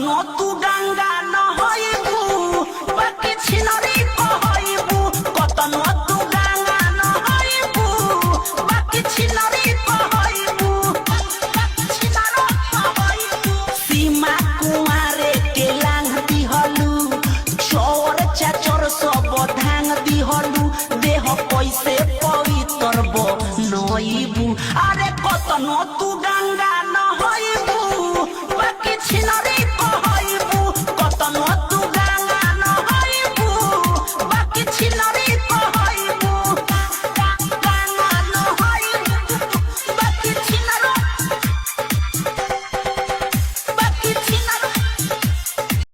कतनो तू गंगा न होइबू बाकी छिनरी कहइबू कतनो तू गंगा न होइबू बाकी छिनरी कहइबू छिनरो कहइबू सीमा कुमारे के लांग दिहलू चोर चाचर सब धांग दिहलू देह पैसे पवित्र बो नइबू अरे कतनो तू गंगा न होइबू बाकी छिनरी